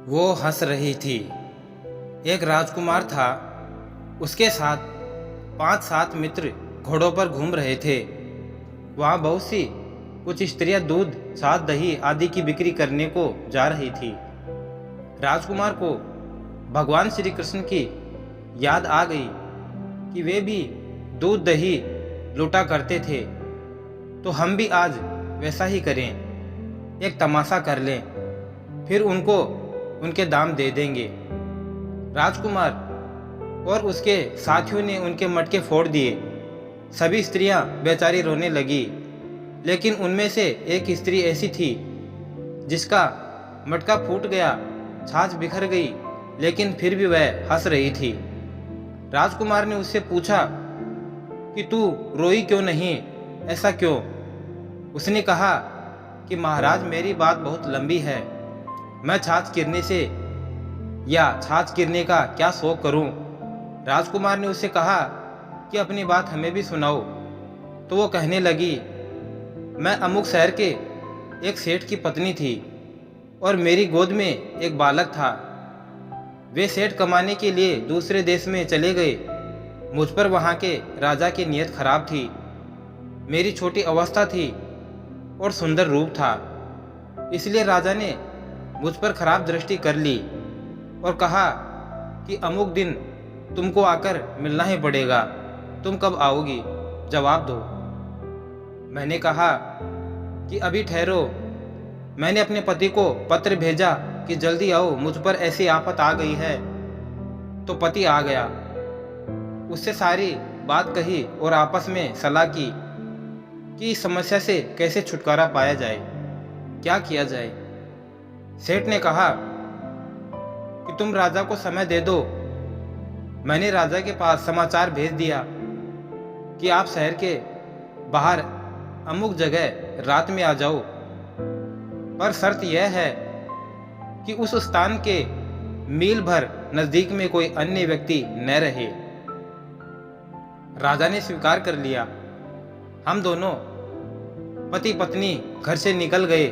वो हंस रही थी। एक राजकुमार था। उसके साथ 5-7 मित्र घोड़ों पर घूम रहे थे। वहाँ बहुत सी कुछ स्त्रियां दूध, छाछ, दही आदि की बिक्री करने को जा रही थी। राजकुमार को भगवान श्री कृष्ण की याद आ गई कि वे भी दूध दही लूटा करते थे। तो हम भी आज वैसा ही करें, एक तमाशा कर लें, फिर उनको उनके दाम दे देंगे। राजकुमार और उसके साथियों ने उनके मटके फोड़ दिए। सभी स्त्रियां बेचारी रोने लगी, लेकिन उनमें से एक स्त्री ऐसी थी जिसका मटका फूट गया, छाछ बिखर गई, लेकिन फिर भी वह हंस रही थी। राजकुमार ने उससे पूछा कि तू रोई क्यों नहीं, ऐसा क्यों? उसने कहा कि महाराज, मेरी बात बहुत लंबी है। मैं छाछ गिरने से या छाछ गिरने का क्या शौक करूं? राजकुमार ने उससे कहा कि अपनी बात हमें भी सुनाओ। तो वो कहने लगी, मैं अमुक शहर के एक सेठ की पत्नी थी और मेरी गोद में एक बालक था। वे सेठ कमाने के लिए दूसरे देश में चले गए। मुझ पर वहाँ के राजा की नीयत खराब थी। मेरी छोटी अवस्था थी और सुंदर रूप था, इसलिए राजा ने मुझ पर खराब दृष्टि कर ली और कहा कि अमुक दिन तुमको आकर मिलना ही पड़ेगा। तुम कब आओगी? जवाब दो। मैंने कहा कि अभी ठहरो, मैंने अपने पति को पत्र भेजा कि जल्दी आओ, मुझ पर ऐसी आफत आ गई है। तो पति आ गया, उससे सारी बात कही और आपस में सलाह की कि इस समस्या से कैसे छुटकारा पाया जाए, क्या किया जाए। सेठ ने कहा कि तुम राजा को समय दे दो। मैंने राजा के पास समाचार भेज दिया कि आप शहर के बाहर अमुक जगह रात में आ जाओ, पर शर्त यह है कि उस स्थान के मील भर नजदीक में कोई अन्य व्यक्ति न रहे। राजा ने स्वीकार कर लिया। हम दोनों पति पत्नी घर से निकल गए,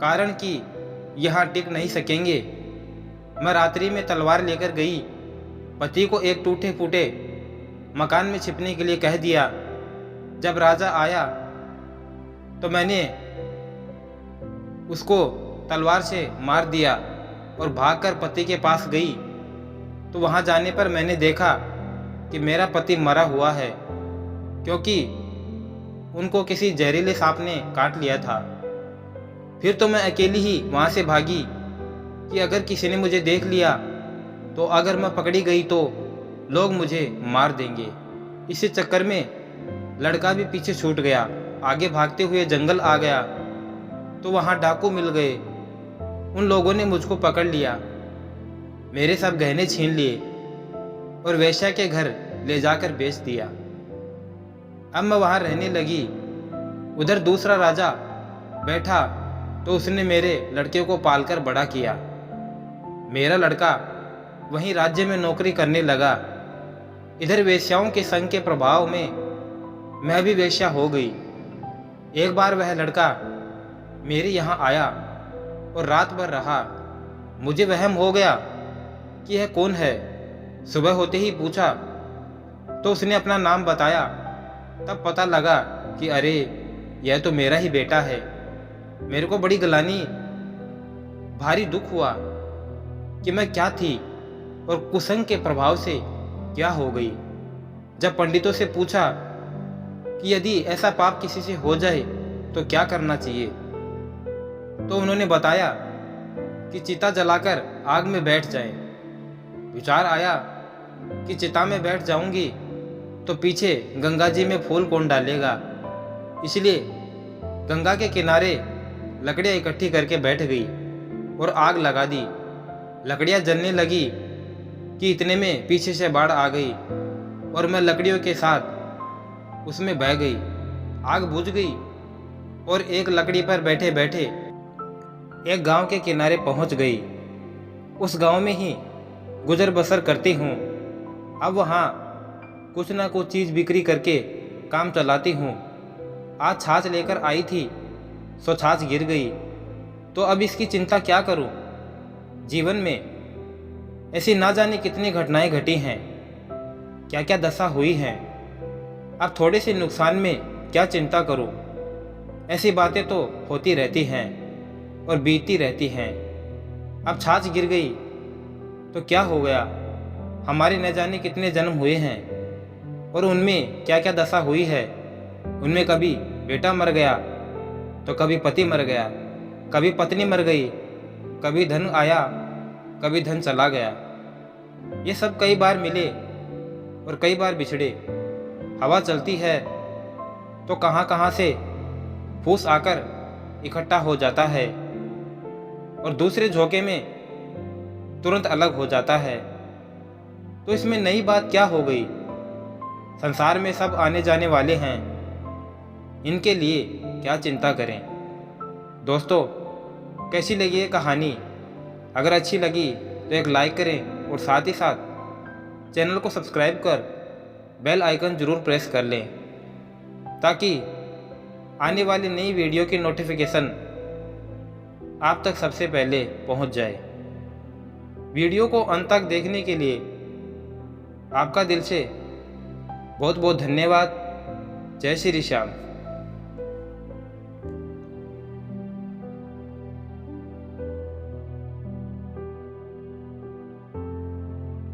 कारण कि यहाँ टिक नहीं सकेंगे। मैं रात्रि में तलवार लेकर गई। पति को एक टूटे फूटे मकान में छिपने के लिए कह दिया। जब राजा आया तो मैंने उसको तलवार से मार दिया और भागकर पति के पास गई। तो वहां जाने पर मैंने देखा कि मेरा पति मरा हुआ है, क्योंकि उनको किसी जहरीले सांप ने काट लिया था। फिर तो मैं अकेली ही वहां से भागी कि अगर किसी ने मुझे देख लिया तो अगर मैं पकड़ी गई तो लोग मुझे मार देंगे। इसी चक्कर में लड़का भी पीछे छूट गया। आगे भागते हुए जंगल आ गया तो वहां डाकू मिल गए। उन लोगों ने मुझको पकड़ लिया, मेरे सब गहने छीन लिए और वेश्या के घर ले जाकर बेच दिया। अब मैं वहां रहने लगी। उधर दूसरा राजा बैठा तो उसने मेरे लड़के को पालकर बड़ा किया। मेरा लड़का वहीं राज्य में नौकरी करने लगा। इधर वेश्याओं के संग के प्रभाव में मैं भी वेश्या हो गई। एक बार वह लड़का मेरे यहाँ आया और रात भर रहा। मुझे वहम हो गया कि यह कौन है। सुबह होते ही पूछा तो उसने अपना नाम बताया। तब पता लगा कि अरे, यह तो मेरा ही बेटा है। मेरे को बड़ी गलानी, भारी दुख हुआ कि मैं क्या थी और कुसंग के प्रभाव से क्या हो गई। जब पंडितों से पूछा कि यदि ऐसा पाप किसी से हो जाए तो क्या करना चाहिए, तो उन्होंने बताया कि चिता जलाकर आग में बैठ जाए। विचार आया कि चिता में बैठ जाऊंगी तो पीछे गंगा जी में फूल कौन डालेगा, इसलिए गंगा के किनारे लकड़ियां इकट्ठी करके बैठ गई और आग लगा दी। लकड़ियां जलने लगी कि इतने में पीछे से बाढ़ आ गई और मैं लकड़ियों के साथ उसमें बह गई। आग बुझ गई और एक लकड़ी पर बैठे बैठे एक गांव के किनारे पहुंच गई। उस गांव में ही गुजर बसर करती हूँ। अब वहाँ कुछ ना कुछ चीज़ बिक्री करके काम चलाती हूँ। आज छाछ लेकर आई थी, सो छाछ गिर गई, तो अब इसकी चिंता क्या करूँ। जीवन में ऐसी ना जाने कितनी घटनाएं घटी हैं, क्या क्या दशा हुई है। अब थोड़े से नुकसान में क्या चिंता करूं। ऐसी बातें तो होती रहती हैं और बीतती रहती हैं। अब छाछ गिर गई तो क्या हो गया। हमारे न जाने कितने जन्म हुए हैं और उनमें क्या क्या दशा हुई है। उनमें कभी बेटा मर गया तो कभी पति मर गया, कभी पत्नी मर गई, कभी धन आया, कभी धन चला गया। ये सब कई बार मिले और कई बार बिछड़े। हवा चलती है तो कहाँ कहाँ से फूस आकर इकट्ठा हो जाता है और दूसरे झोंके में तुरंत अलग हो जाता है। तो इसमें नई बात क्या हो गई। संसार में सब आने जाने वाले हैं, इनके लिए क्या चिंता करें। दोस्तों, कैसी लगी ये कहानी। अगर अच्छी लगी तो एक लाइक करें और साथ ही साथ चैनल को सब्सक्राइब कर बेल आइकन जरूर प्रेस कर लें, ताकि आने वाली नई वीडियो की नोटिफिकेशन आप तक सबसे पहले पहुंच जाए। वीडियो को अंत तक देखने के लिए आपका दिल से बहुत बहुत धन्यवाद। जय श्री श्याम।